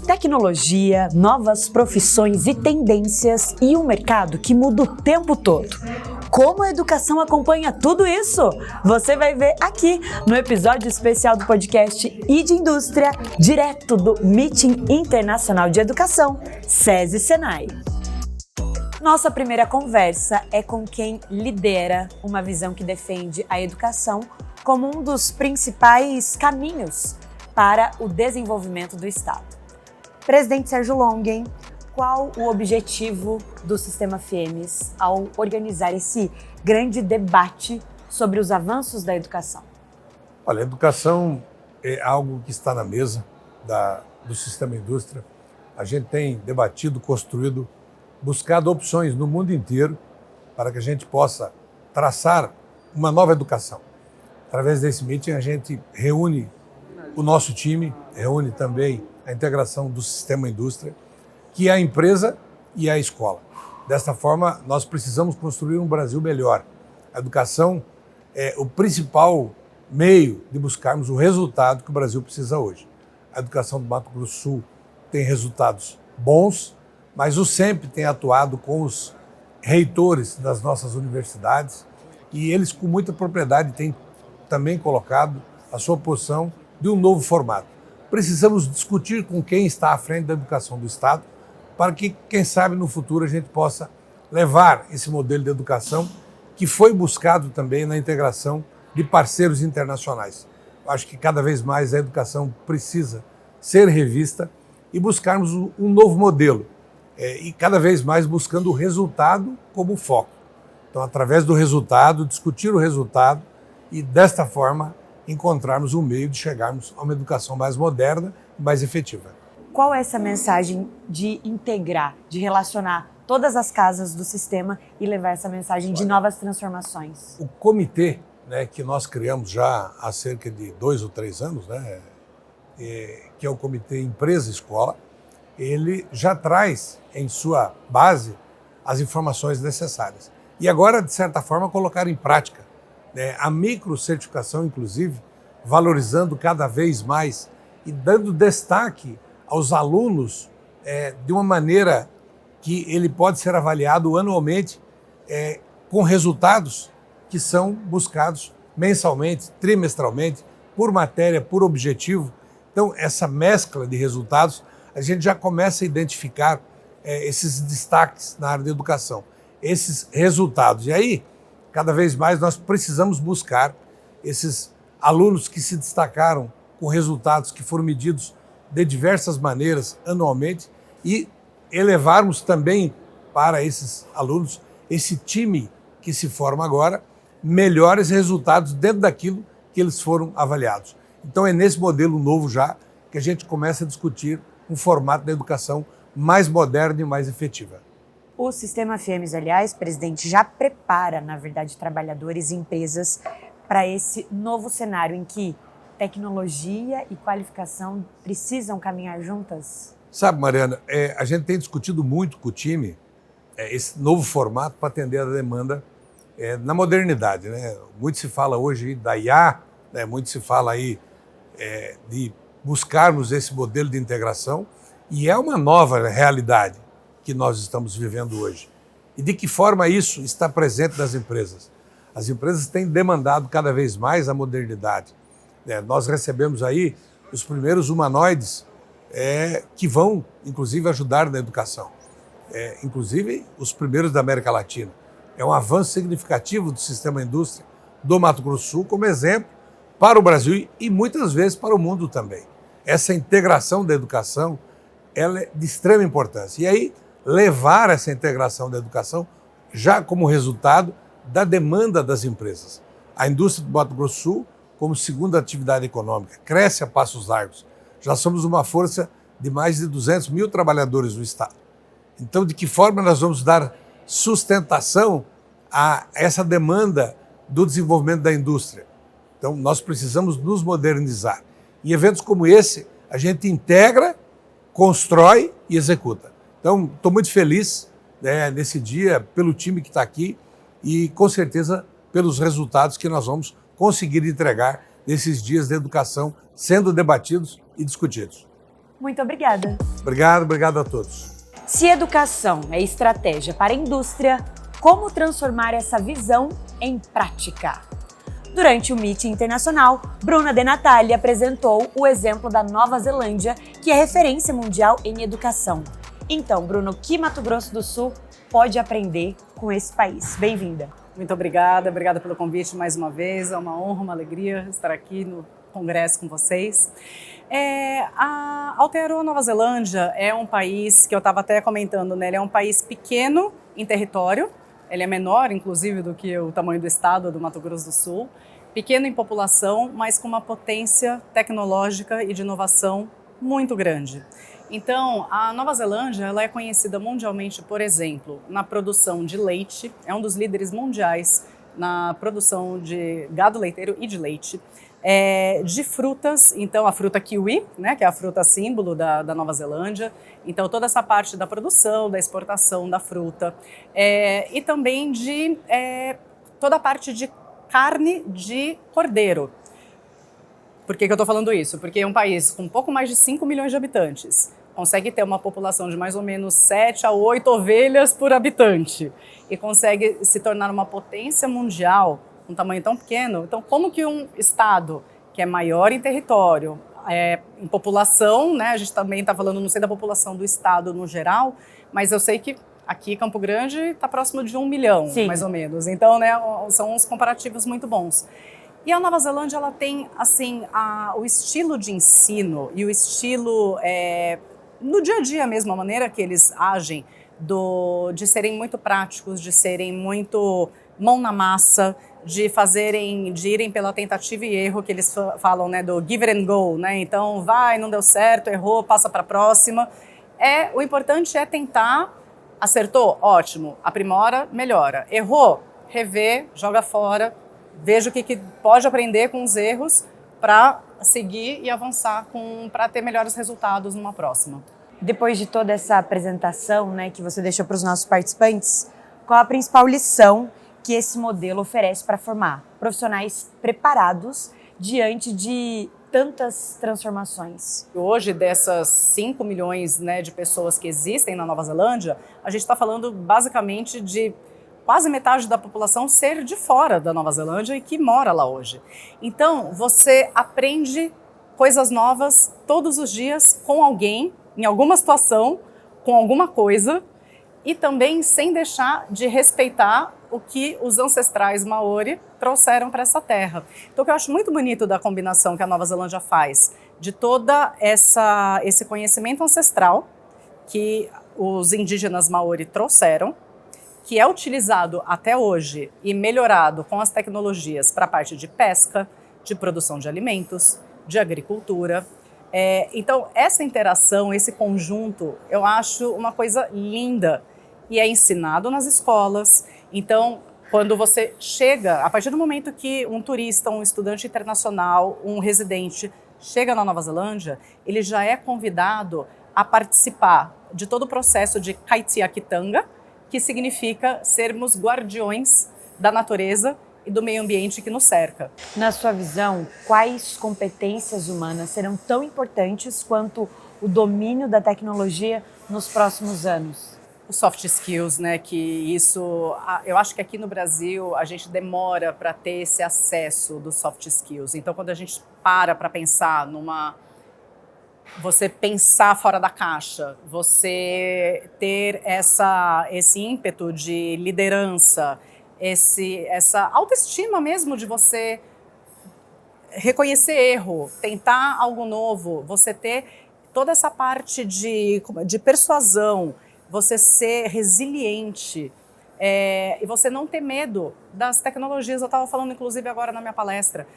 Tecnologia, novas profissões e tendências e um mercado que muda o tempo todo. Como a educação acompanha tudo isso? Você vai ver aqui no episódio especial do podcast e de Indústria, direto do Meeting Internacional de Educação, SESI-Senai. Nossa primeira conversa é com quem lidera uma visão que defende a educação como um dos principais caminhos para o desenvolvimento do Estado. Presidente Sérgio Longen, qual o objetivo do Sistema FIEMES ao organizar esse grande debate sobre os avanços da educação? Olha, a educação é algo que está na mesa do Sistema Indústria. A gente tem debatido, construído, buscado opções no mundo inteiro para que a gente possa traçar uma nova educação. Através desse meeting, a gente reúne o nosso time, reúne também a integração do Sistema Indústria, que é a empresa e a escola. Desta forma, nós precisamos construir um Brasil melhor. A educação é o principal meio de buscarmos o resultado que o Brasil precisa hoje. A educação do Mato Grosso do Sul tem resultados bons, mas o SEMP tem atuado com os reitores das nossas universidades e eles, com muita propriedade, têm também colocado a sua posição de um novo formato. Precisamos discutir com quem está à frente da educação do Estado para que, quem sabe, no futuro a gente possa levar esse modelo de educação que foi buscado também na integração de parceiros internacionais. Eu acho que cada vez mais a educação precisa ser revista e buscarmos um novo modelo e cada vez mais buscando o resultado como foco. Então, através do resultado, discutir o resultado e, desta forma, encontrarmos um meio de chegarmos a uma educação mais moderna e mais efetiva. Qual é essa mensagem de integrar, de relacionar todas as casas do sistema e levar essa mensagem de novas transformações? O comitê, que nós criamos já há cerca de 2 ou 3 anos, que é o Comitê Empresa-Escola, ele já traz em sua base as informações necessárias. E agora, de certa forma, colocar em prática a microcertificação, inclusive, valorizando cada vez mais e dando destaque aos alunos de uma maneira que ele pode ser avaliado anualmente com resultados que são buscados mensalmente, trimestralmente, por matéria, por objetivo. Então, essa mescla de resultados, a gente já começa a identificar esses destaques na área da educação, esses resultados. E aí, cada vez mais nós precisamos buscar esses alunos que se destacaram com resultados que foram medidos de diversas maneiras anualmente e elevarmos também para esses alunos, esse time que se forma agora, melhores resultados dentro daquilo que eles foram avaliados. Então é nesse modelo novo já que a gente começa a discutir um formato da educação mais moderna e mais efetiva. O Sistema FIEMES, aliás, presidente, já prepara, na verdade, trabalhadores e empresas para esse novo cenário em que tecnologia e qualificação precisam caminhar juntas? Sabe, Mariana, a gente tem discutido muito com o time esse novo formato para atender a demanda na modernidade. Muito se fala hoje da IA, muito se fala aí de buscarmos esse modelo de integração e é uma nova realidade que nós estamos vivendo hoje. E de que forma isso está presente nas empresas? As empresas têm demandado cada vez mais a modernidade. Nós recebemos aí os primeiros humanoides que vão, inclusive, ajudar na educação. Inclusive, os primeiros da América Latina. É um avanço significativo do Sistema Indústria do Mato Grosso do Sul como exemplo para o Brasil e muitas vezes para o mundo também. Essa integração da educação ela é de extrema importância. E aí, levar essa integração da educação já como resultado da demanda das empresas. A indústria do Mato Grosso do Sul, como segunda atividade econômica, cresce a passos largos. Já somos uma força de mais de 200 mil trabalhadores no Estado. Então, de que forma nós vamos dar sustentação a essa demanda do desenvolvimento da indústria? Então, nós precisamos nos modernizar. Em eventos como esse, a gente integra, constrói e executa. Então, estou muito feliz nesse dia pelo time que está aqui e, com certeza, pelos resultados que nós vamos conseguir entregar nesses dias de educação sendo debatidos e discutidos. Muito obrigada. Obrigado a todos. Se educação é estratégia para a indústria, como transformar essa visão em prática? Durante o Meeting Internacional, Bruna De Natale apresentou o exemplo da Nova Zelândia, que é referência mundial em educação. Então, Bruno, o que Mato Grosso do Sul pode aprender com esse país? Bem-vinda. Muito obrigada pelo convite mais uma vez. É uma honra, uma alegria estar aqui no congresso com vocês. A Aotearoa, Nova Zelândia, é um país que eu estava até comentando, né? Ele é um país pequeno em território. Ele é menor, inclusive, do que o tamanho do estado do Mato Grosso do Sul. Pequeno em população, mas com uma potência tecnológica e de inovação muito grande. Então, a Nova Zelândia ela é conhecida mundialmente, por exemplo, na produção de leite. É um dos líderes mundiais na produção de gado leiteiro e de leite. De frutas, então a fruta kiwi, né, que é a fruta símbolo da Nova Zelândia. Então toda essa parte da produção, da exportação da fruta. E também de toda a parte de carne de cordeiro. Por que eu estou falando isso? Porque é um país com pouco mais de 5 milhões de habitantes. Consegue ter uma população de mais ou menos 7 a 8 ovelhas por habitante. E consegue se tornar uma potência mundial, um tamanho tão pequeno. Então, como que um estado que é maior em território, em população, né? A gente também está falando, não sei da população do estado no geral, mas eu sei que aqui Campo Grande está próximo de 1 milhão, Sim. mais ou menos. Então, né, são uns comparativos muito bons. E a Nova Zelândia, ela tem, assim, o estilo de ensino e o estilo, no dia a dia mesmo, a maneira que eles agem, de serem muito práticos, de serem muito mão na massa, de irem pela tentativa e erro, que eles falam, né, do give it and go, né? Então, vai, não deu certo, errou, passa para a próxima. O importante é tentar, acertou, ótimo, aprimora, melhora. Errou, revê, joga fora, veja o que pode aprender com os erros para seguir e avançar para ter melhores resultados numa próxima. Depois de toda essa apresentação, né, que você deixou para os nossos participantes, qual a principal lição que esse modelo oferece para formar profissionais preparados diante de tantas transformações? Hoje, dessas 5 milhões, né, de pessoas que existem na Nova Zelândia, a gente está falando basicamente de quase metade da população ser de fora da Nova Zelândia e que mora lá hoje. Então, você aprende coisas novas todos os dias com alguém, em alguma situação, com alguma coisa, e também sem deixar de respeitar o que os ancestrais maori trouxeram para essa terra. Então, o que eu acho muito bonito da combinação que a Nova Zelândia faz, de toda esse conhecimento ancestral que os indígenas maori trouxeram, que é utilizado até hoje e melhorado com as tecnologias para a parte de pesca, de produção de alimentos, de agricultura. Então, essa interação, esse conjunto, eu acho uma coisa linda e é ensinado nas escolas. Então, quando você chega, a partir do momento que um turista, um estudante internacional, um residente chega na Nova Zelândia, ele já é convidado a participar de todo o processo de Kaitiakitanga, que significa sermos guardiões da natureza e do meio ambiente que nos cerca. Na sua visão, quais competências humanas serão tão importantes quanto o domínio da tecnologia nos próximos anos? Os soft skills, né, que isso, eu acho que aqui no Brasil a gente demora para ter esse acesso dos soft skills. Então, quando a gente para pensar você pensar fora da caixa, você ter esse ímpeto de liderança, essa autoestima mesmo de você reconhecer erro, tentar algo novo, você ter toda essa parte de persuasão, você ser resiliente e você não ter medo das tecnologias. Eu estava falando, inclusive, agora na minha palestra.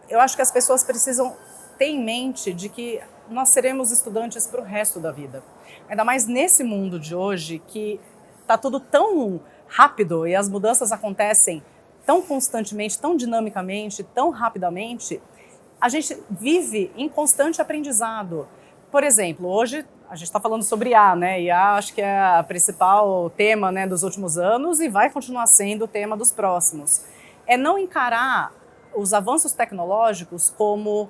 Eu acho que as pessoas precisam ter em mente de que nós seremos estudantes para o resto da vida. Ainda mais nesse mundo de hoje que está tudo tão rápido e as mudanças acontecem tão constantemente, tão dinamicamente, tão rapidamente, a gente vive em constante aprendizado. Por exemplo, hoje a gente está falando sobre IA, né? IA acho que é o principal tema, né, dos últimos anos e vai continuar sendo o tema dos próximos. É não encarar os avanços tecnológicos como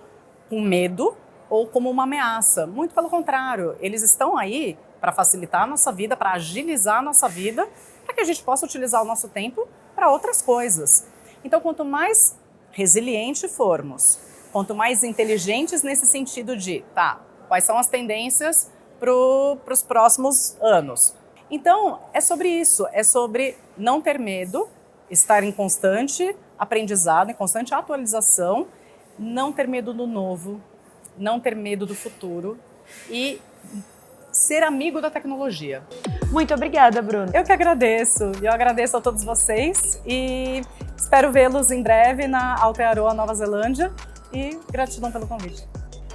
com medo, ou como uma ameaça. Muito pelo contrário, eles estão aí para facilitar a nossa vida, para agilizar a nossa vida, para que a gente possa utilizar o nosso tempo para outras coisas. Então, quanto mais resiliente formos, quanto mais inteligentes nesse sentido de, quais são as tendências para os próximos anos? Então, é sobre isso, é sobre não ter medo, estar em constante aprendizado, em constante atualização, não ter medo do novo, não ter medo do futuro e ser amigo da tecnologia. Muito obrigada, Bruno. Eu que agradeço. Eu agradeço a todos vocês e espero vê-los em breve na Aotearoa, Nova Zelândia. E gratidão pelo convite.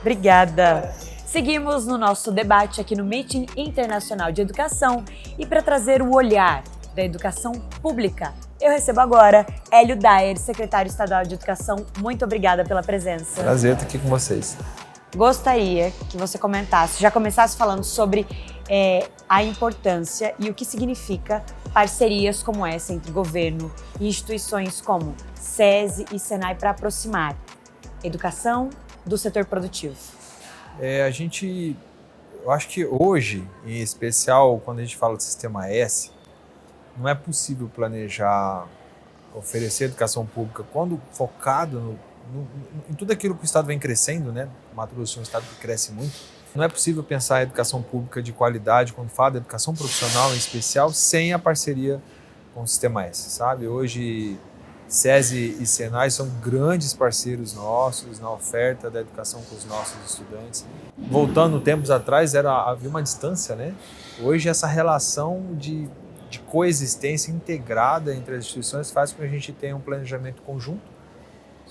Obrigada. Seguimos no nosso debate aqui no Meeting Internacional de Educação e para trazer o olhar da educação pública, eu recebo agora Hélio Daer, secretário estadual de Educação. Muito obrigada pela presença. Prazer estar aqui com vocês. Gostaria que você já começasse falando sobre a importância e o que significa parcerias como essa entre governo e instituições como SESI e SENAI para aproximar educação do setor produtivo. Eu acho que hoje, em especial quando a gente fala do Sistema S, não é possível planejar, oferecer educação pública quando focado em tudo aquilo que o Estado vem crescendo, né? Mato Grosso é um Estado que cresce muito. Não é possível pensar em educação pública de qualidade, quando fala de educação profissional em especial, sem a parceria com o Sistema S, sabe? Hoje, SESI e SENAI são grandes parceiros nossos na oferta da educação com os nossos estudantes. Voltando tempos atrás, havia uma distância, né? Hoje, essa relação de coexistência integrada entre as instituições faz com que a gente tenha um planejamento conjunto.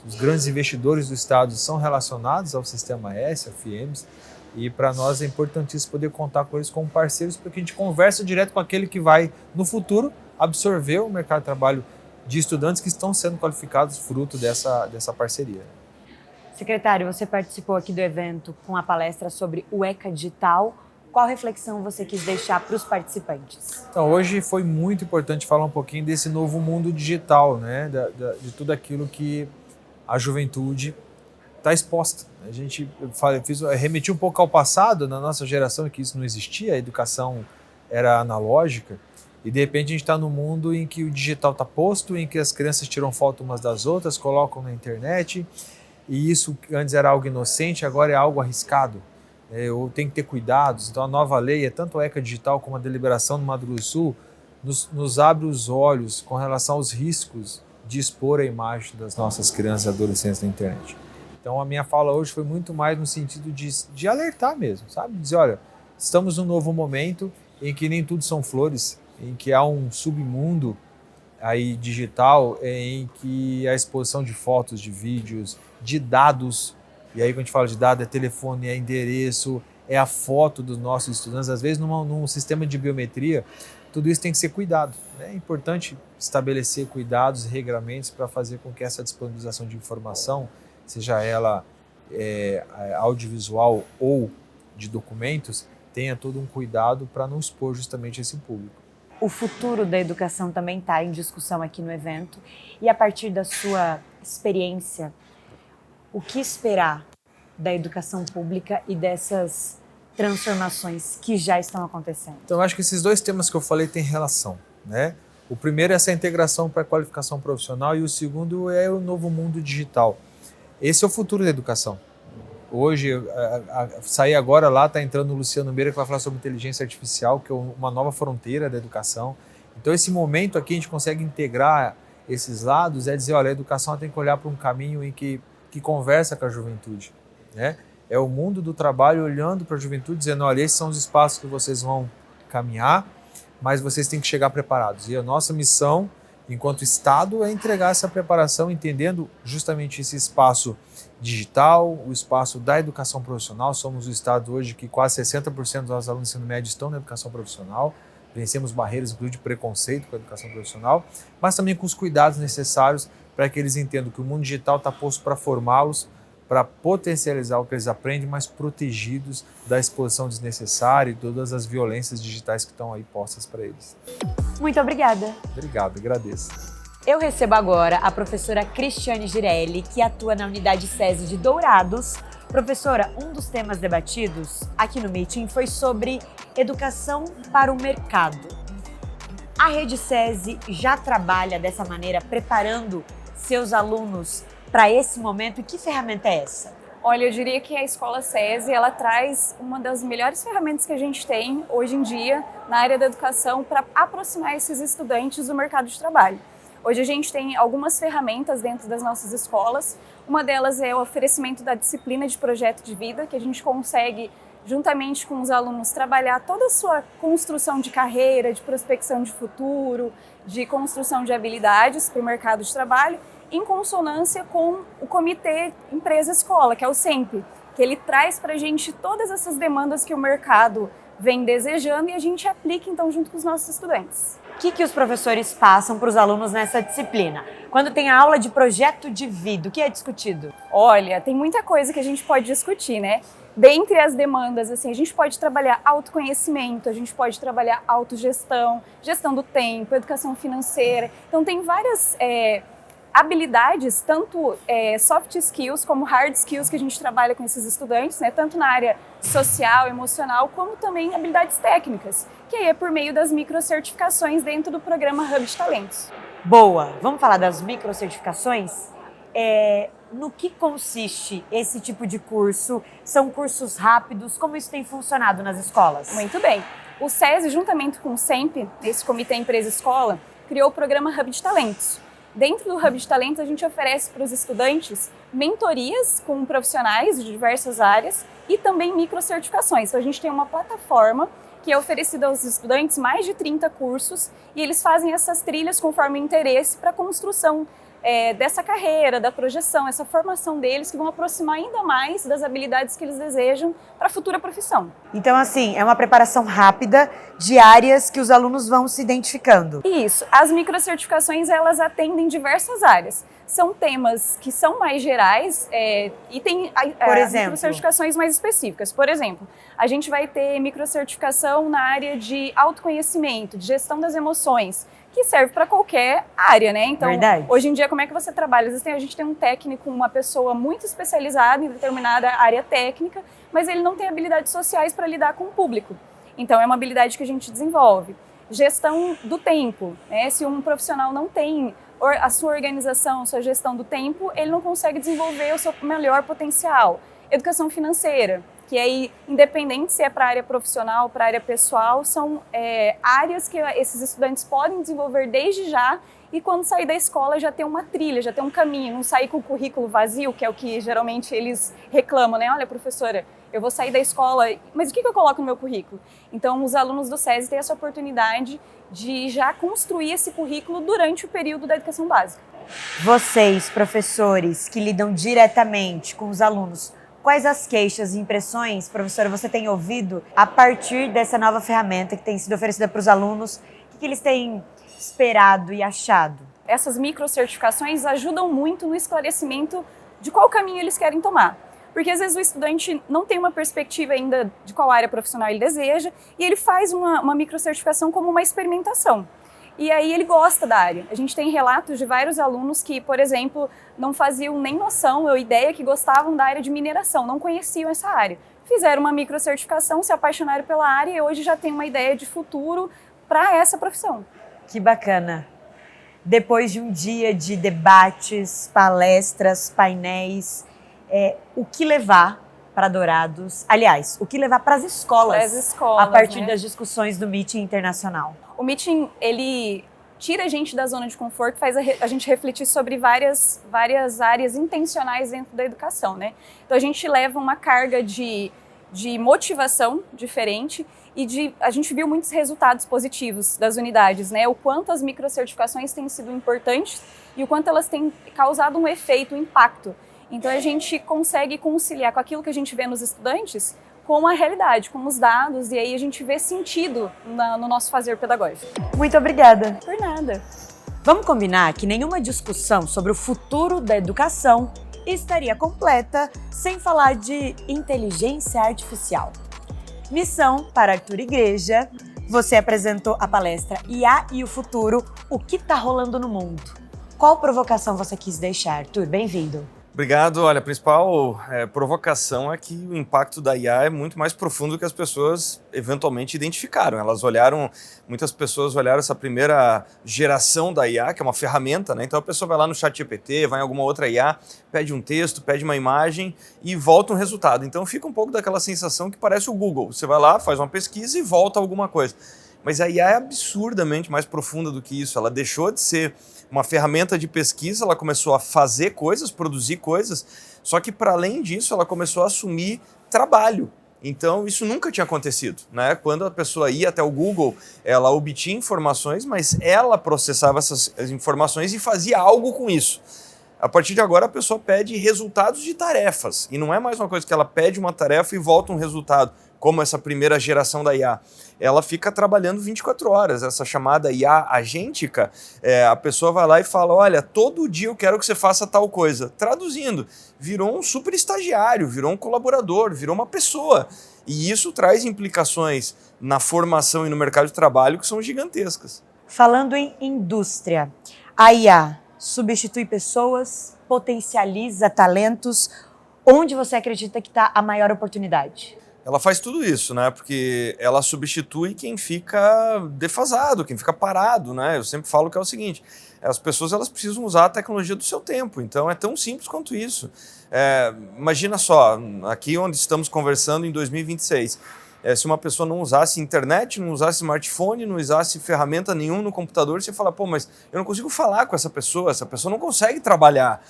Os grandes investidores do Estado são relacionados ao Sistema S, a FIEMS, e para nós é importantíssimo poder contar com eles como parceiros, porque a gente conversa direto com aquele que vai, no futuro, absorver o mercado de trabalho de estudantes que estão sendo qualificados fruto dessa parceria. Secretário, você participou aqui do evento com a palestra sobre o ECA Digital. Qual reflexão você quis deixar para os participantes? Então, hoje foi muito importante falar um pouquinho desse novo mundo digital, né? De tudo aquilo que a juventude está exposta. A gente remeti um pouco ao passado, na nossa geração, que isso não existia, a educação era analógica, e de repente a gente está num mundo em que o digital está posto, em que as crianças tiram foto umas das outras, colocam na internet, e isso antes era algo inocente, agora é algo arriscado. Ou tem que ter cuidados. Então a nova lei, tanto a ECA Digital como a deliberação do Mato Grosso do Sul, nos abre os olhos com relação aos riscos de expor a imagem das nossas crianças e adolescentes na internet. Então a minha fala hoje foi muito mais no sentido de alertar mesmo, sabe? Dizer, olha, estamos num novo momento em que nem tudo são flores, em que há um submundo aí digital, em que a exposição de fotos, de vídeos, de dados, e aí quando a gente fala de dado é telefone, é endereço, é a foto dos nossos estudantes, às vezes num sistema de biometria, tudo isso tem que ser cuidado. É importante estabelecer cuidados e regramentos para fazer com que essa disponibilização de informação, seja ela audiovisual ou de documentos, tenha todo um cuidado para não expor justamente esse público. O futuro da educação também está em discussão aqui no evento. E a partir da sua experiência, o que esperar da educação pública e dessas transformações que já estão acontecendo? Então, eu acho que esses dois temas que eu falei têm relação, né? O primeiro é essa integração para a qualificação profissional e o segundo é o novo mundo digital. Esse é o futuro da educação. Hoje, sair agora lá, está entrando o Luciano Meira, que vai falar sobre inteligência artificial, que é uma nova fronteira da educação. Então, esse momento aqui, a gente consegue integrar esses lados, é dizer, olha, a educação tem que olhar para um caminho em que conversa com a juventude, né? É o mundo do trabalho olhando para a juventude, dizendo, olha, esses são os espaços que vocês vão caminhar, mas vocês têm que chegar preparados. E a nossa missão, enquanto Estado, é entregar essa preparação, entendendo justamente esse espaço digital, o espaço da educação profissional. Somos o Estado hoje que quase 60% dos nossos alunos do ensino médio estão na educação profissional. Vencemos barreiras, inclusive de preconceito com a educação profissional, mas também com os cuidados necessários para que eles entendam que o mundo digital está posto para formá-los, para potencializar o que eles aprendem, mas protegidos da exposição desnecessária e todas as violências digitais que estão aí postas para eles. Muito obrigada. Obrigado, agradeço. Eu recebo agora a professora Cristiane Girelli, que atua na unidade SESI de Dourados. Professora, um dos temas debatidos aqui no meeting foi sobre educação para o mercado. A Rede SESI já trabalha dessa maneira, preparando seus alunos para esse momento? E que ferramenta é essa? Olha, eu diria que a Escola SESI, ela traz uma das melhores ferramentas que a gente tem hoje em dia na área da educação para aproximar esses estudantes do mercado de trabalho. Hoje a gente tem algumas ferramentas dentro das nossas escolas. Uma delas é o oferecimento da disciplina de projeto de vida, que a gente consegue, juntamente com os alunos, trabalhar toda a sua construção de carreira, de prospecção de futuro, de construção de habilidades para o mercado de trabalho, em consonância com o Comitê Empresa-Escola, que é o SEMP, que ele traz para a gente todas essas demandas que o mercado vem desejando e a gente aplica, então, junto com os nossos estudantes. O que os professores passam para os alunos nessa disciplina? Quando tem a aula de projeto de vida, o que é discutido? Olha, tem muita coisa que a gente pode discutir, né? Dentre as demandas, assim, a gente pode trabalhar autoconhecimento, a gente pode trabalhar autogestão, gestão do tempo, educação financeira. Então, tem várias habilidades, tanto soft skills como hard skills que a gente trabalha com esses estudantes, né? Tanto na área social, emocional, como também habilidades técnicas, que aí é por meio das microcertificações dentro do programa Hub de Talentos. Boa! Vamos falar das microcertificações? No que consiste esse tipo de curso? São cursos rápidos? Como isso tem funcionado nas escolas? Muito bem. O SESI, juntamente com o SEMP, esse Comitê Empresa-Escola, criou o programa Hub de Talentos. Dentro do Hub de Talentos, a gente oferece para os estudantes mentorias com profissionais de diversas áreas e também microcertificações. Então, a gente tem uma plataforma que é oferecida aos estudantes, mais de 30 cursos, e eles fazem essas trilhas conforme o interesse para a construção dessa carreira, da projeção, essa formação deles, que vão aproximar ainda mais das habilidades que eles desejam para a futura profissão. Então, assim, é uma preparação rápida de áreas que os alunos vão se identificando. Isso. As microcertificações, elas atendem diversas áreas. São temas que são mais gerais e tem microcertificações mais específicas. Por exemplo, a gente vai ter microcertificação na área de autoconhecimento, de gestão das emoções, que serve para qualquer área, né? Então, verdade. Hoje em dia, como é que você trabalha? Às vezes a gente tem um técnico, uma pessoa muito especializada em determinada área técnica, mas ele não tem habilidades sociais para lidar com o público. Então, é uma habilidade que a gente desenvolve. Gestão do tempo, né? Se um profissional não tem a sua organização, a sua gestão do tempo, ele não consegue desenvolver o seu melhor potencial. Educação financeira, que aí, independente se é para a área profissional ou para a área pessoal, são áreas que esses estudantes podem desenvolver desde já e quando sair da escola já tem uma trilha, já tem um caminho, não sair com o currículo vazio, que é o que geralmente eles reclamam, né? Olha, professora, eu vou sair da escola, mas o que eu coloco no meu currículo? Então, os alunos do SESI têm essa oportunidade de já construir esse currículo durante o período da educação básica. Vocês, professores, que lidam diretamente com os alunos, quais as queixas e impressões, professora, você tem ouvido a partir dessa nova ferramenta que tem sido oferecida para os alunos? O que eles têm esperado e achado? Essas microcertificações ajudam muito no esclarecimento de qual caminho eles querem tomar. Porque às vezes o estudante não tem uma perspectiva ainda de qual área profissional ele deseja e ele faz uma microcertificação como uma experimentação. E aí ele gosta da área. A gente tem relatos de vários alunos que, por exemplo, não faziam nem noção ou ideia que gostavam da área de mineração, não conheciam essa área. Fizeram uma microcertificação, se apaixonaram pela área e hoje já tem uma ideia de futuro para essa profissão. Que bacana! Depois de um dia de debates, palestras, painéis, o que levar para Dourados? Aliás, o que levar para as escolas a partir das discussões do Meeting Internacional? O Meeting, ele tira a gente da zona de conforto, faz a gente refletir sobre várias áreas intencionais dentro da educação, né? Então a gente leva uma carga de motivação diferente e a gente viu muitos resultados positivos das unidades, né? O quanto as microcertificações têm sido importantes e o quanto elas têm causado um efeito, um impacto. Então a gente consegue conciliar com aquilo que a gente vê nos estudantes com a realidade, com os dados, e aí a gente vê sentido no nosso fazer pedagógico. Muito obrigada. Por nada. Vamos combinar que nenhuma discussão sobre o futuro da educação estaria completa sem falar de inteligência artificial. Missão para Arthur Igreja. Você apresentou a palestra IA e o Futuro, o que está rolando no mundo. Qual provocação você quis deixar, Arthur? Bem-vindo. Obrigado. Olha, a principal provocação é que o impacto da IA é muito mais profundo do que as pessoas eventualmente identificaram. Muitas pessoas olharam essa primeira geração da IA, que é uma ferramenta, né? Então a pessoa vai lá no ChatGPT, vai em alguma outra IA, pede um texto, pede uma imagem e volta um resultado. Então fica um pouco daquela sensação que parece o Google. Você vai lá, faz uma pesquisa e volta alguma coisa. Mas a IA é absurdamente mais profunda do que isso. Ela deixou de ser uma ferramenta de pesquisa, ela começou a fazer coisas, produzir coisas, só que para além disso ela começou a assumir trabalho. Então isso nunca tinha acontecido, né? Quando a pessoa ia até o Google, ela obtinha informações, mas ela processava essas informações e fazia algo com isso. A partir de agora a pessoa pede resultados de tarefas, e não é mais uma coisa que ela pede uma tarefa e volta um resultado, como essa primeira geração da IA. Ela fica trabalhando 24 horas, essa chamada IA agêntica, a pessoa vai lá e fala, olha, todo dia eu quero que você faça tal coisa. Traduzindo, virou um super estagiário, virou um colaborador, virou uma pessoa. E isso traz implicações na formação e no mercado de trabalho que são gigantescas. Falando em indústria, a IA substitui pessoas, potencializa talentos. Onde você acredita que está a maior oportunidade? Ela faz tudo isso, né? Porque ela substitui quem fica defasado, quem fica parado, né? Eu sempre falo que é o seguinte, as pessoas elas precisam usar a tecnologia do seu tempo, então é tão simples quanto isso. Imagina só, aqui onde estamos conversando em 2026, se uma pessoa não usasse internet, não usasse smartphone, não usasse ferramenta nenhuma no computador, você fala, pô, mas eu não consigo falar com essa pessoa não consegue trabalhar,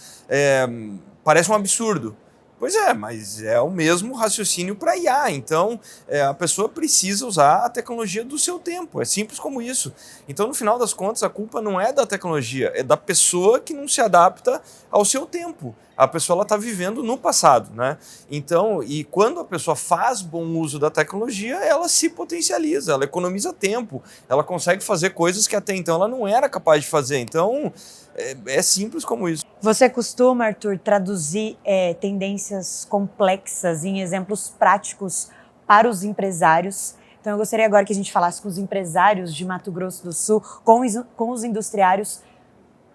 parece um absurdo. Pois é, mas é o mesmo raciocínio para IA, então a pessoa precisa usar a tecnologia do seu tempo, é simples como isso. Então no final das contas a culpa não é da tecnologia, é da pessoa que não se adapta ao seu tempo. A pessoa está vivendo no passado, né? Então, e quando a pessoa faz bom uso da tecnologia, ela se potencializa, ela economiza tempo, ela consegue fazer coisas que até então ela não era capaz de fazer. Então, é simples como isso. Você costuma, Arthur, traduzir tendências complexas em exemplos práticos para os empresários. Então eu gostaria agora que a gente falasse com os empresários de Mato Grosso do Sul, com os industriários.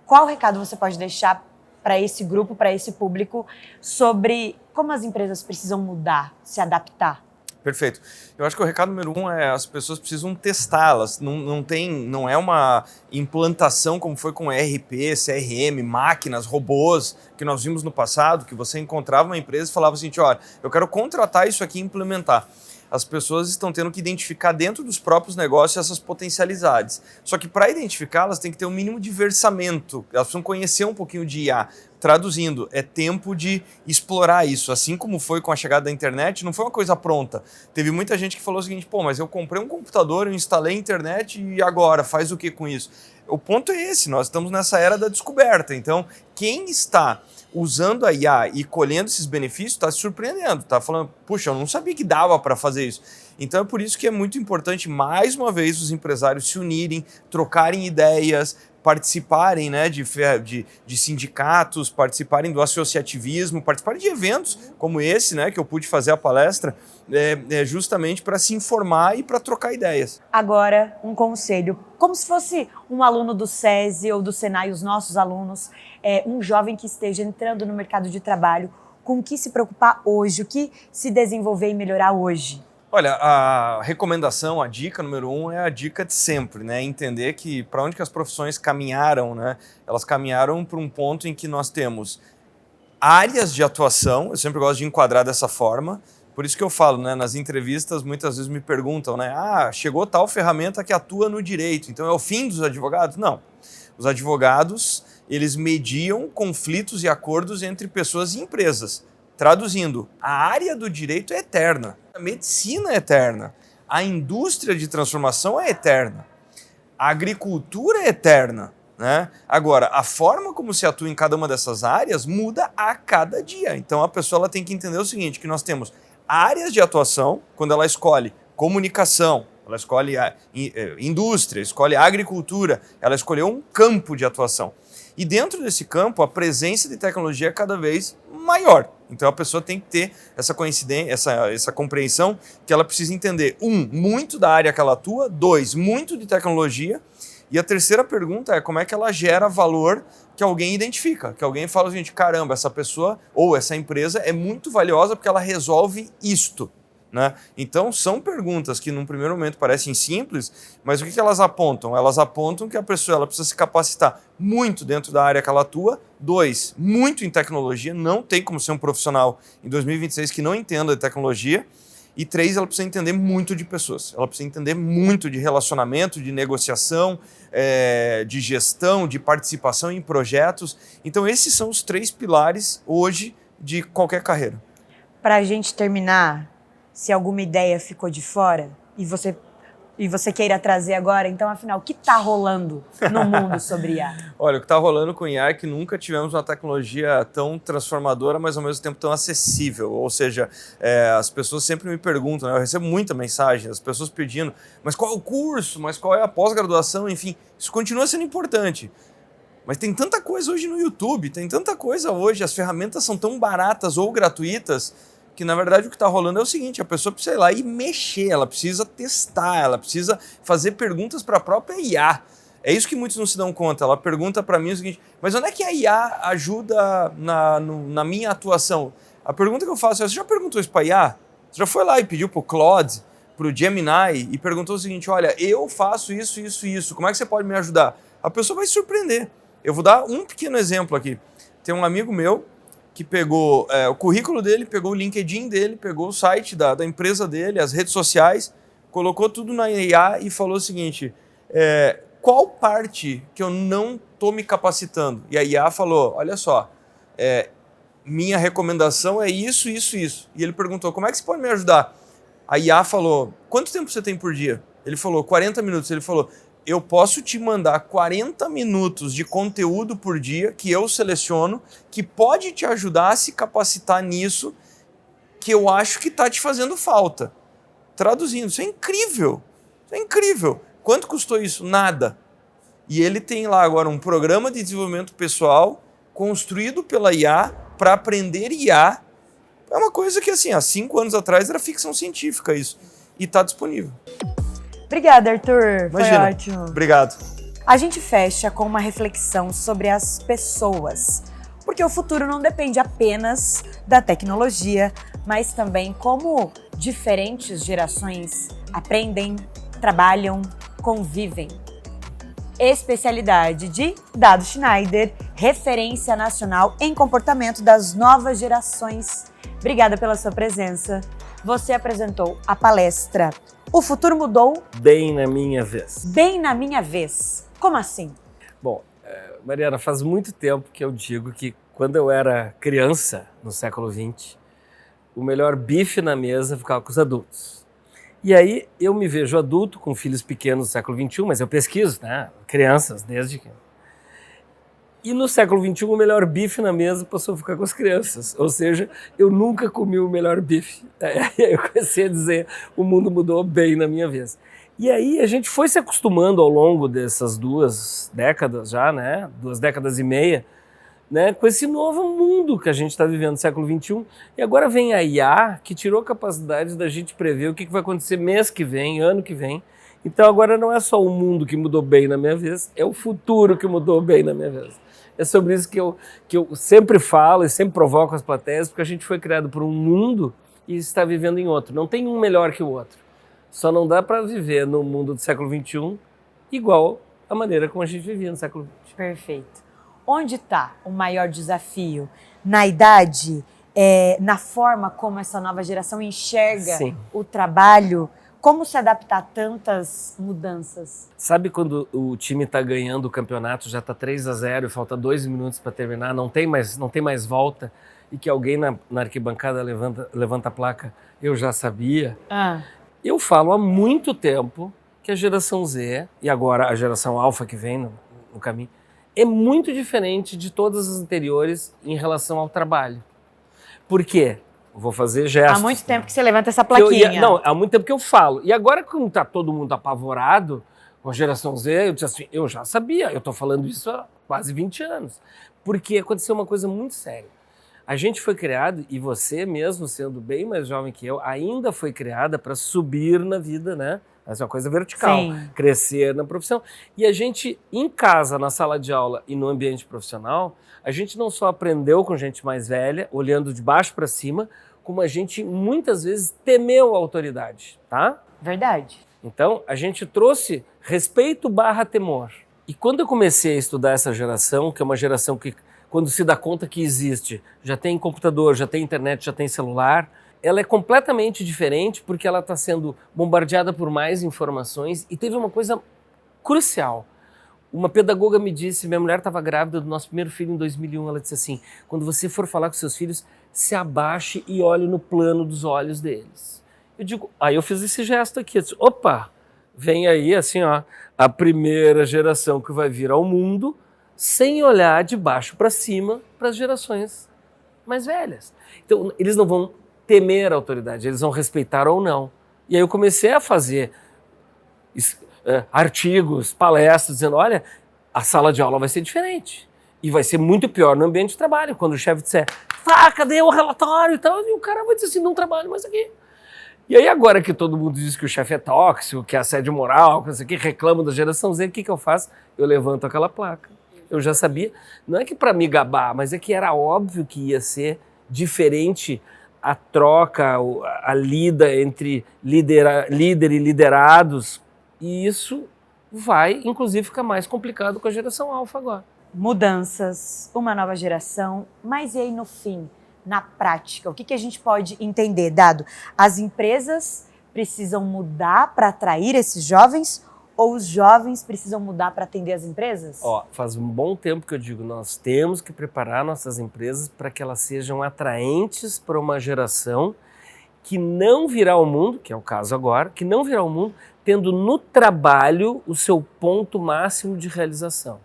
Qual recado você pode deixar para esse grupo, para esse público, sobre como as empresas precisam mudar, se adaptar? Perfeito. Eu acho que o recado número 1 é as pessoas precisam testá-las. Não é uma implantação como foi com ERP, CRM, máquinas, robôs, que nós vimos no passado, que você encontrava uma empresa e falava assim, olha, eu quero contratar isso aqui e implementar. As pessoas estão tendo que identificar dentro dos próprios negócios essas potencialidades. Só que para identificá-las tem que ter um mínimo de versamento, elas precisam conhecer um pouquinho de IA. Traduzindo, é tempo de explorar isso. Assim como foi com a chegada da internet, não foi uma coisa pronta. Teve muita gente que falou o seguinte, pô, mas eu comprei um computador, eu instalei a internet e agora, faz o que com isso? O ponto é esse, nós estamos nessa era da descoberta. Então, quem está usando a IA e colhendo esses benefícios está se surpreendendo, está falando, puxa, eu não sabia que dava para fazer isso. Então é por isso que é muito importante, mais uma vez, os empresários se unirem, trocarem ideias, participarem, né, de sindicatos, participarem do associativismo, participarem de eventos como esse, né, que eu pude fazer a palestra, justamente para se informar e para trocar ideias. Agora, um conselho, como se fosse um aluno do SESI ou do Senai, os nossos alunos, um jovem que esteja entrando no mercado de trabalho, com o que se preocupar hoje, o que se desenvolver e melhorar hoje? Olha, a recomendação, a dica número 1 é a dica de sempre, né? Entender que para onde que as profissões caminharam, né? Elas caminharam para um ponto em que nós temos áreas de atuação, eu sempre gosto de enquadrar dessa forma, por isso que eu falo, né? Nas entrevistas muitas vezes me perguntam, né? Chegou tal ferramenta que atua no direito, então é o fim dos advogados? Não. Os advogados, eles mediam conflitos e acordos entre pessoas e empresas. Traduzindo, a área do direito é eterna, a medicina é eterna, a indústria de transformação é eterna, a agricultura é eterna, né? Agora, a forma como se atua em cada uma dessas áreas muda a cada dia. Então a pessoa ela tem que entender o seguinte, que nós temos áreas de atuação, quando ela escolhe comunicação, ela escolhe a indústria, escolhe a agricultura, ela escolheu um campo de atuação. E dentro desse campo, a presença de tecnologia é cada vez maior. Então a pessoa tem que ter essa coincidência, essa compreensão que ela precisa entender, muito da área que ela atua, 2, muito de tecnologia, E a terceira pergunta é como é que ela gera valor que alguém identifica, que alguém fala o seguinte, caramba, essa pessoa ou essa empresa é muito valiosa porque ela resolve isto. Né? Então, são perguntas que num primeiro momento parecem simples, mas o que elas apontam? Elas apontam que a pessoa ela precisa se capacitar muito dentro da área que ela atua. 2, muito em tecnologia, não tem como ser um profissional em 2026 que não entenda de tecnologia. E 3, ela precisa entender muito de pessoas, ela precisa entender muito de relacionamento, de negociação, de gestão, de participação em projetos. Então, esses são os 3 pilares hoje de qualquer carreira. Para a gente terminar, se alguma ideia ficou de fora e você queira trazer agora, então, afinal, o que está rolando no mundo sobre IA? Olha, o que está rolando com IA é que nunca tivemos uma tecnologia tão transformadora, mas ao mesmo tempo tão acessível. Ou seja, as pessoas sempre me perguntam, né? Eu recebo muita mensagem, as pessoas pedindo, mas qual é o curso, mas qual é a pós-graduação, enfim, isso continua sendo importante. Mas tem tanta coisa hoje no YouTube, tem tanta coisa hoje, as ferramentas são tão baratas ou gratuitas, que na verdade o que está rolando é o seguinte, a pessoa precisa ir lá e mexer, ela precisa testar, ela precisa fazer perguntas para a própria IA. É isso que muitos não se dão conta. Ela pergunta para mim o seguinte, mas onde é que a IA ajuda na minha atuação? A pergunta que eu faço é, você já perguntou isso para a IA? Você já foi lá e pediu para o Claude, para o Gemini e perguntou o seguinte, olha, eu faço isso, isso e isso, como é que você pode me ajudar? A pessoa vai se surpreender. Eu vou dar um pequeno exemplo aqui. Tem um amigo meu que pegou o currículo dele, pegou o LinkedIn dele, pegou o site da empresa dele, as redes sociais, colocou tudo na IA e falou o seguinte, qual parte que eu não estou me capacitando? E a IA falou, olha só, minha recomendação é isso, isso, isso. E ele perguntou, como é que você pode me ajudar? A IA falou, quanto tempo você tem por dia? Ele falou, 40 minutos. Ele falou, eu posso te mandar 40 minutos de conteúdo por dia que eu seleciono, que pode te ajudar a se capacitar nisso que eu acho que está te fazendo falta. Traduzindo, isso é incrível. Isso é incrível. Quanto custou isso? Nada. E ele tem lá agora um programa de desenvolvimento pessoal construído pela IA para aprender IA. É uma coisa que, assim, há 5 anos atrás era ficção científica isso. E está disponível. Obrigada, Arthur. Imagina. Foi ótimo. Obrigado. A gente fecha com uma reflexão sobre as pessoas, porque o futuro não depende apenas da tecnologia, mas também como diferentes gerações aprendem, trabalham, convivem. Especialidade de Dado Schneider, referência nacional em comportamento das novas gerações. Obrigada pela sua presença. Você apresentou a palestra O Futuro Mudou Bem na Minha Vez. Bem na Minha Vez. Como assim? Bom, Mariana, faz muito tempo que eu digo que quando eu era criança, no século XX, o melhor bife na mesa ficava com os adultos. E aí eu me vejo adulto, com filhos pequenos do século XXI, mas eu pesquiso, né? Crianças, desde que... E no século XXI, o melhor bife na mesa passou a ficar com as crianças. Ou seja, eu nunca comi o melhor bife. Eu comecei a dizer, o mundo mudou bem na minha vez. E aí a gente foi se acostumando ao longo dessas 2 décadas já, né? 2 décadas e meia, né? Com esse novo mundo que a gente está vivendo no século XXI. E agora vem a IA, que tirou a capacidade da gente prever o que vai acontecer mês que vem, ano que vem. Então agora não é só o mundo que mudou bem na minha vez, é o futuro que mudou bem na minha vez. É sobre isso que eu sempre falo e sempre provoco as plateias, porque a gente foi criado por um mundo e está vivendo em outro. Não tem um melhor que o outro. Só não dá para viver no mundo do século XXI igual a maneira como a gente vivia no século XX. Perfeito. Onde está o maior desafio? Na idade? Na forma como essa nova geração enxerga Sim. o trabalho? Como se adaptar a tantas mudanças? Sabe quando o time está ganhando o campeonato, já está 3-0 e falta 2 minutos para terminar, não tem mais volta, e que alguém na arquibancada levanta a placa, eu já sabia? Eu falo há muito tempo que a geração Z, e agora a geração Alpha que vem no caminho, é muito diferente de todas as anteriores em relação ao trabalho. Por quê? Vou fazer gestos. Há muito tempo que você levanta essa plaquinha. Há muito tempo que eu falo. E agora, como está todo mundo apavorado com a geração Z, eu disse assim, eu já sabia, eu estou falando isso há quase 20 anos. Porque aconteceu uma coisa muito séria. A gente foi criado, e você mesmo, sendo bem mais jovem que eu, ainda foi criada para subir na vida, né? Essa é uma coisa vertical, Sim. crescer na profissão. E a gente, em casa, na sala de aula e no ambiente profissional, a gente não só aprendeu com gente mais velha, olhando de baixo para cima, como a gente muitas vezes temeu a autoridade, tá? Verdade. Então, a gente trouxe respeito / temor. E quando eu comecei a estudar essa geração, que é uma geração que, quando se dá conta que existe, já tem computador, já tem internet, já tem celular, ela é completamente diferente porque ela está sendo bombardeada por mais informações. E teve uma coisa crucial. Uma pedagoga me disse, minha mulher estava grávida do nosso primeiro filho em 2001, ela disse assim, quando você for falar com seus filhos, se abaixe e olhe no plano dos olhos deles. Eu digo, aí eu fiz esse gesto aqui, eu disse, opa, vem aí assim, ó, a primeira geração que vai vir ao mundo sem olhar de baixo para cima para as gerações mais velhas. Então, eles não vão temer a autoridade, eles vão respeitar ou não. E aí eu comecei a fazer artigos, palestras, dizendo, olha, a sala de aula vai ser diferente. E vai ser muito pior no ambiente de trabalho, quando o chefe disser, cadê o relatório e tal, e o cara vai dizer assim, não trabalho mais aqui. E aí agora que todo mundo diz que o chefe é tóxico, que é assédio moral, que não sei o que, reclama da geração Z, o que eu faço? Eu levanto aquela placa. Eu já sabia, não é que para me gabar, mas é que era óbvio que ia ser diferente a troca, a lida entre líder e liderados, e isso vai, inclusive, ficar mais complicado com a geração alfa agora. Mudanças, uma nova geração, mas e aí no fim, na prática, o que a gente pode entender, Dado? As empresas precisam mudar para atrair esses jovens ou os jovens precisam mudar para atender as empresas? Faz um bom tempo que eu digo, nós temos que preparar nossas empresas para que elas sejam atraentes para uma geração que não virá ao mundo, que é o caso agora, que não virá ao mundo tendo no trabalho o seu ponto máximo de realização.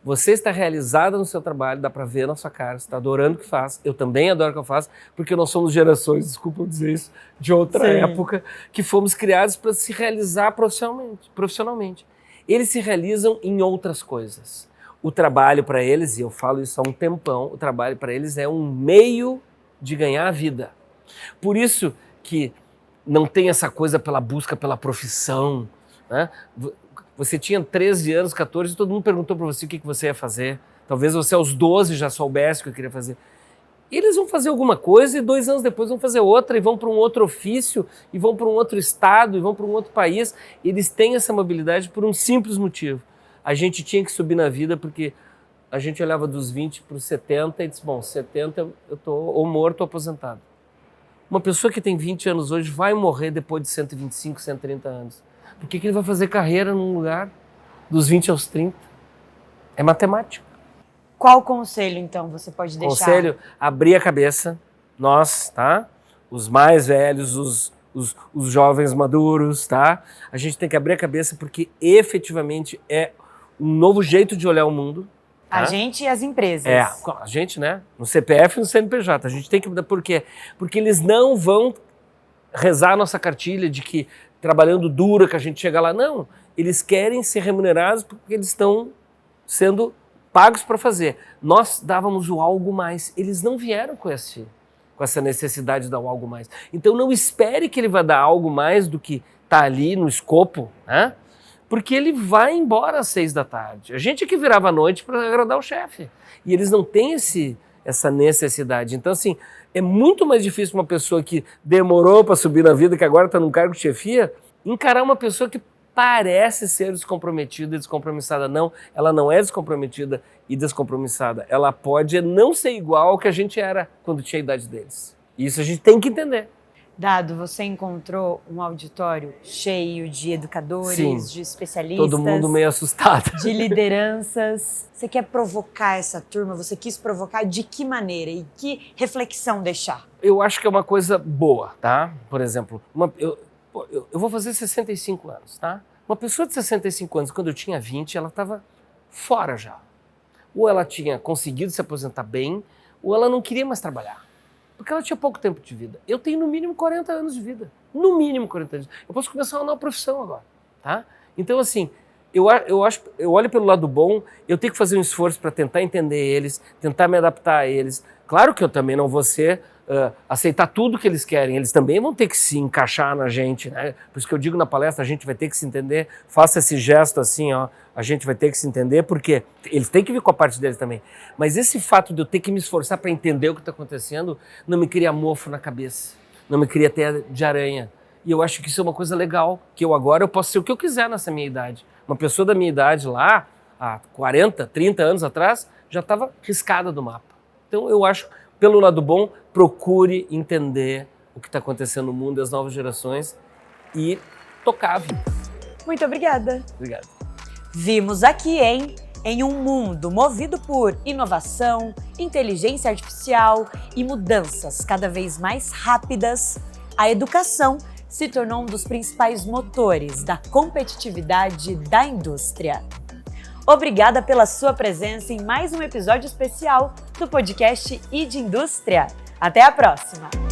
Você está realizada no seu trabalho, dá para ver na sua cara, você está adorando o que faz, eu também adoro o que eu faço, porque nós somos gerações, desculpa eu dizer isso, de outra época, que fomos criados para se realizar profissionalmente. Eles se realizam em outras coisas. O trabalho para eles, e eu falo isso há um tempão, o trabalho para eles é um meio de ganhar a vida. Por isso que não tem essa coisa pela busca pela profissão, né? Você tinha 13 anos, 14, todo mundo perguntou para você o que você ia fazer. Talvez você aos 12 já soubesse o que eu queria fazer. Eles vão fazer alguma coisa e 2 anos depois vão fazer outra e vão para um outro ofício e vão para um outro estado e vão para um outro país. Eles têm essa mobilidade por um simples motivo. A gente tinha que subir na vida porque a gente olhava dos 20 para os 70 e disse, bom, 70 eu estou ou morto ou aposentado. Uma pessoa que tem 20 anos hoje vai morrer depois de 125, 130 anos. Por que ele vai fazer carreira num lugar dos 20 aos 30? É matemática. Qual conselho, então, você pode deixar? Conselho, abrir a cabeça, nós, tá? Os mais velhos, os jovens maduros, tá? A gente tem que abrir a cabeça porque efetivamente é um novo jeito de olhar o mundo. Tá? A gente e as empresas. A gente, né? No CPF e no CNPJ. A gente tem que... Por quê? Porque eles não vão rezar a nossa cartilha de que trabalhando duro que a gente chega lá. Não, eles querem ser remunerados porque eles estão sendo pagos para fazer. Nós dávamos o algo mais. Eles não vieram com essa necessidade de dar o algo mais. Então não espere que ele vai dar algo mais do que está ali no escopo, né? Porque ele vai embora às 6 da tarde. A gente que virava à noite para agradar o chefe. E eles não têm essa necessidade. Então, assim, é muito mais difícil uma pessoa que demorou para subir na vida, que agora está num cargo de chefia, encarar uma pessoa que parece ser descomprometida e descompromissada. Não, ela não é descomprometida e descompromissada. Ela pode não ser igual ao que a gente era quando tinha a idade deles. E isso a gente tem que entender. Dado, você encontrou um auditório cheio de educadores, Sim, de especialistas. Todo mundo meio assustado. De lideranças. Você quer provocar essa turma? Você quis provocar de que maneira? E que reflexão deixar? Eu acho que é uma coisa boa, tá? Por exemplo, eu vou fazer 65 anos, tá? Uma pessoa de 65 anos, quando eu tinha 20, ela estava fora já. Ou ela tinha conseguido se aposentar bem, ou ela não queria mais trabalhar. Porque ela tinha pouco tempo de vida. Eu tenho no mínimo 40 anos de vida. No mínimo 40 anos. Eu posso começar uma nova profissão agora, tá? Então, assim, eu olho pelo lado bom, eu tenho que fazer um esforço para tentar entender eles, tentar me adaptar a eles. Claro que eu também não vou ser aceitar tudo que eles querem, eles também vão ter que se encaixar na gente, né? Por isso que eu digo na palestra, a gente vai ter que se entender, faça esse gesto assim, ó, a gente vai ter que se entender, porque eles têm que vir com a parte deles também. Mas esse fato de eu ter que me esforçar para entender o que está acontecendo, não me cria mofo na cabeça, não me cria teia de aranha. E eu acho que isso é uma coisa legal, que eu posso ser o que eu quiser nessa minha idade. Uma pessoa da minha idade lá, há 40, 30 anos atrás, já estava riscada do mapa. Então eu acho, pelo lado bom, procure entender o que está acontecendo no mundo, as novas gerações e tocar a vida. Muito obrigada. Obrigado. Vimos aqui, hein? Em um mundo movido por inovação, inteligência artificial e mudanças cada vez mais rápidas, a educação se tornou um dos principais motores da competitividade da indústria. Obrigada pela sua presença em mais um episódio especial do podcast E de Indústria. Até a próxima!